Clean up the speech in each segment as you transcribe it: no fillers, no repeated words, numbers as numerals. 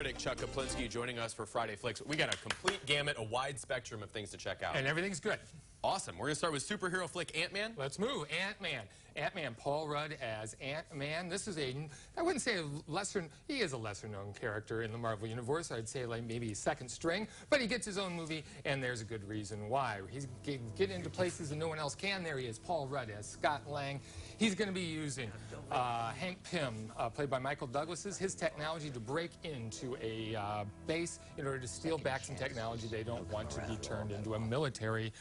Critic Chuck Koplinski joining us for Friday Flicks. We got a complete gamut, a wide spectrum of things to check out. And everything's good. Awesome. We're going to start with superhero flick Ant-Man. Let's move. Ant-Man. Ant-Man, Paul Rudd as Ant-Man. This is I wouldn't say he is a lesser-known character in the Marvel Universe. I'd say like maybe second string, but he gets his own movie, and there's a good reason why. He's getting into places that no one else can. There he is, Paul Rudd as Scott Lang. He's going to be using Hank Pym, played by Michael Douglas, his technology to break into a base in order to steal back some technology they don't want to be turned into a military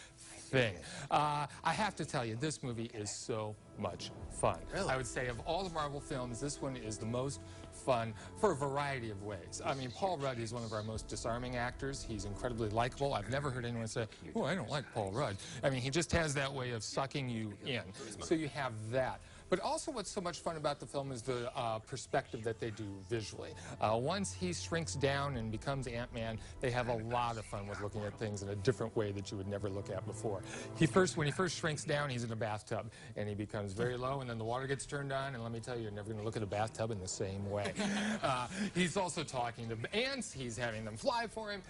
thing. I have to tell you, this movie is so much fun. Really? I would say of all the Marvel films, this one is the most fun for a variety of ways. I mean, Paul Rudd is one of our most disarming actors. He's incredibly likable. I've never heard anyone say, oh, I don't like Paul Rudd. I mean, he just has that way of sucking you in. So you have that. But also what's so much fun about the film is the perspective that they do visually. Once he shrinks down and becomes Ant-Man, they have a lot of fun with looking at things in a different way that you would never look at before. When he first shrinks down, he's in a bathtub, and he becomes very low, and then the water gets turned on, and let me tell you, you're never going to look at a bathtub in the same way. He's also talking to ants. He's having them fly for him.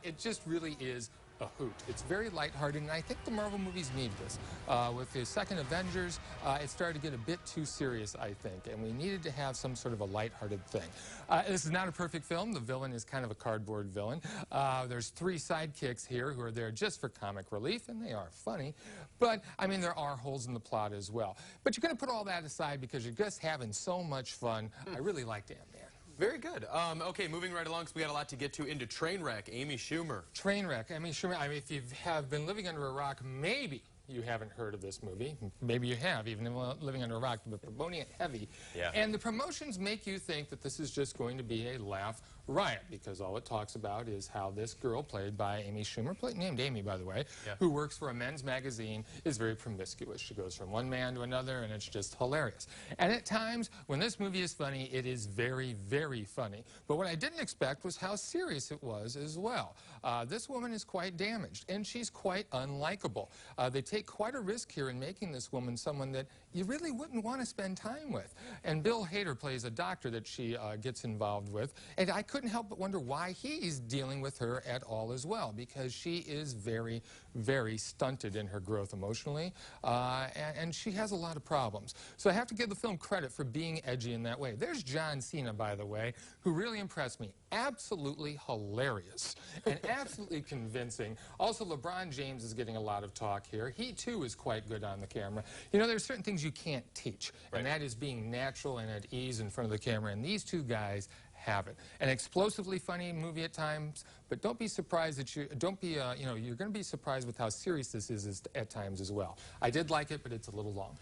It just really is a hoot. It's very lighthearted, and I think the Marvel movies need this. With the second Avengers, it started to get a bit too serious, I think, and we needed to have some sort of a lighthearted thing. This is not a perfect film. The villain is kind of a cardboard villain. There's three sidekicks here who are there just for comic relief, and they are funny. But, I mean, there are holes in the plot as well. But you're going to put all that aside because you're just having so much fun. I really liked Ant-Man. Very good. Okay, moving right along, because we got a lot to get to into Trainwreck, Amy Schumer. Trainwreck, Amy Schumer. I mean, if you have been living under a rock, maybe you haven't heard of this movie. Maybe you have, even living under a rock, but promoting it heavy. Yeah. And the promotions make you think that this is just going to be a laugh riot, because all it talks about is how this girl, played by Amy Schumer, named Amy, by the way, who works for a men's magazine, is very promiscuous. She goes from one man to another, and it's just hilarious. And at times, when this movie is funny, it is very, very funny. But what I didn't expect was how serious it was as well. This woman is quite damaged, and she's quite unlikable. They take quite a risk here in making this woman someone that you really wouldn't want to spend time with. And Bill Hader plays a doctor that she gets involved with, and I couldn't help but wonder why he's dealing with her at all as well, because she is very, very stunted in her growth emotionally, and she has a lot of problems. So I have to give the film credit for being edgy in that way. There's John Cena, by the way, who really impressed me. Absolutely hilarious and absolutely convincing. Also, LeBron James is getting a lot of talk here. He, too, is quite good on the camera. You know, there's certain things you can't teach, and that is being natural and at ease in front of the camera, and these two guys have it. An explosively funny movie at times, but don't be surprised that you're going to be surprised with how serious this is at times as well. I did like it, but it's a little long.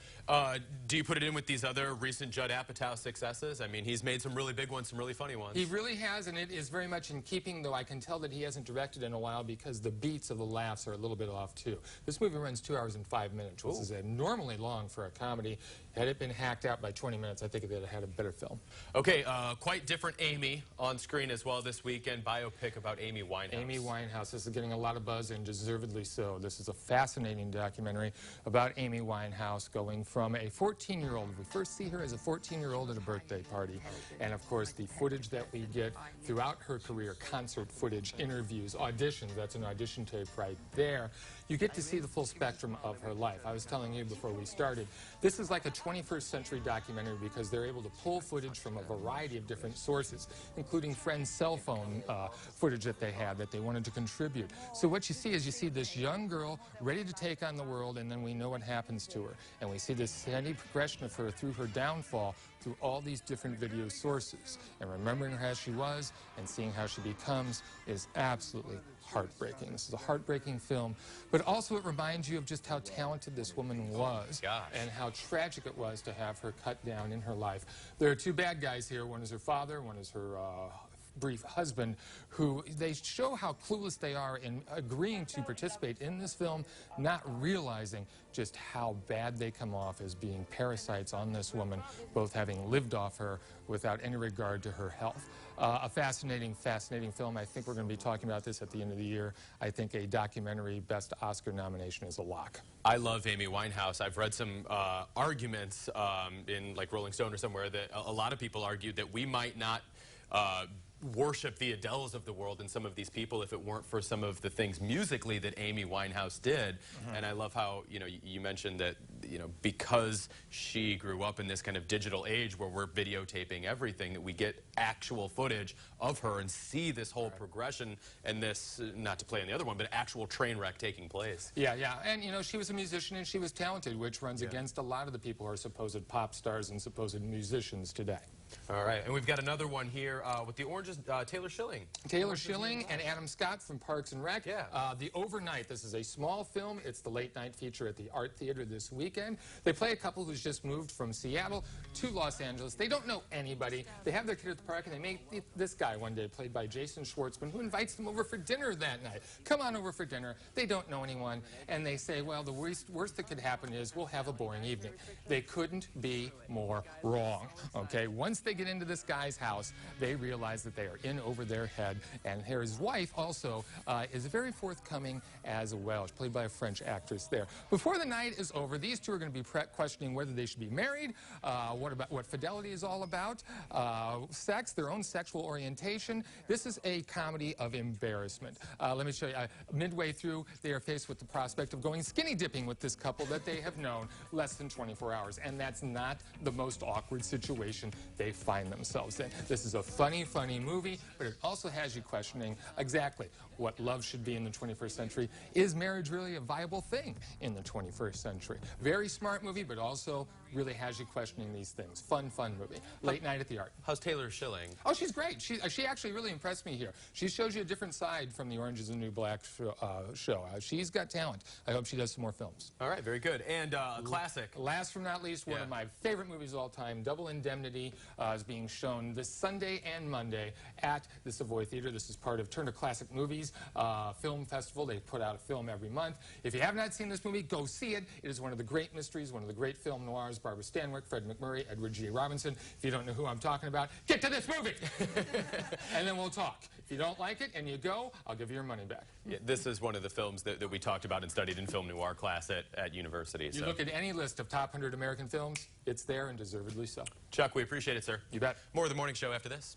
Do you put it in with these other recent Judd Apatow successes? I mean, he's made some really big ones, some really funny ones. He really has, and it is very much in keeping, though I can tell that he hasn't directed in a while because the beats of the laughs are a little bit off, too. This movie runs 2 hours and 5 minutes, which is abnormally long for a comedy. Had it been hacked out by 20 minutes, I think it would have had a better film. Okay, quite different Amy on screen as well this weekend. Biopic about Amy Winehouse. Amy Winehouse. This is getting a lot of buzz, and deservedly so. This is a fascinating documentary about Amy Winehouse, going from a 14-year-old. We first see her as a 14-year-old at a birthday party. And, of course, the footage that we get throughout her career, concert footage, interviews, auditions, that's an audition tape right there. You get to see the full spectrum of her life. I was telling you before we started, this is like a 21st century documentary because they're able to pull footage from a variety of different sources, including friends' cell phone footage that they had that they wanted to contribute. So what you see is you see this young girl ready to take on the world, and then we know what happens to her. And we see this steady progression of her through her downfall through all these different video sources. And remembering her as she was and seeing how she becomes is absolutely heartbreaking. This is a heartbreaking film, but also it reminds you of just how talented this woman was and how tragic it was to have her cut down in her life. There are two bad guys here. One is her father, one is her brief husband, who they show how clueless they are in agreeing to participate in this film, not realizing just how bad they come off as being parasites on this woman, both having lived off her without any regard to her health. A fascinating, fascinating film. I think we're going to be talking about this at the end of the year. I think a documentary Best Oscar nomination is a lock. I love Amy Winehouse. I've read some arguments in like Rolling Stone or somewhere that a lot of people argued that we might not worship the Adeles of the world and some of these people if it weren't for some of the things musically that Amy Winehouse did. And I love how, you mentioned that, because she grew up in this kind of digital age where we're videotaping everything, that we get actual footage of her and see this whole progression and this, not to play on the other one, but actual train wreck taking place. Yeah, yeah. And, she was a musician and she was talented, which runs against a lot of the people who are supposed pop stars and supposed musicians today. All right, and we've got another one here with the Oranges, Taylor Schilling. Taylor Schilling and Adam Scott from Parks and Rec. Yeah. The Overnight, this is a small film. It's the late night feature at the Art Theater this weekend. They play a couple who's just moved from Seattle to Los Angeles. They don't know anybody. They have their kid at the park and they meet this guy one day, played by Jason Schwartzman, who invites them over for dinner that night. Come on over for dinner. They don't know anyone and they say, well, the worst that could happen is we'll have a boring evening. They couldn't be more wrong, okay? Once they get into this guy's house, they realize that they are in over their head, and his wife also is very forthcoming as well. She's played by a French actress there. Before the night is over, these two are going to be questioning whether they should be married, what fidelity is all about, sex, their own sexual orientation. This is a comedy of embarrassment. Let me show you. Midway through, they are faced with the prospect of going skinny dipping with this couple that they have known less than 24 hours, and that's not the most awkward situation they find themselves in. This is a funny, funny movie, but it also has you questioning exactly what love should be in the 21st century. Is marriage really a viable thing in the 21st century? Very smart movie, but also really has you questioning these things. Fun, fun movie. Late night at the Art. How's Taylor Schilling? Oh, she's great. She actually really impressed me here. She shows you a different side from the Orange is the New Black show. She's got talent. I hope she does some more films. All right, very good. And a classic. Last from not least, one of my favorite movies of all time, Double Indemnity, is being shown this Sunday and Monday at the Savoy Theater. This is part of Turner Classic Movies Film Festival. They put out a film every month. If you have not seen this movie, go see it. It is one of the great mysteries, one of the great film noirs. Barbara Stanwyck, Fred McMurray, Edward G. Robinson. If you don't know who I'm talking about, get to this movie! And then we'll talk. If you don't like it and you go, I'll give you your money back. Yeah, this is one of the films that we talked about and studied in film noir class at university. You look at any list of top 100 American films, it's there and deservedly so. Chuck, we appreciate it, sir. You bet. More of the morning show after this.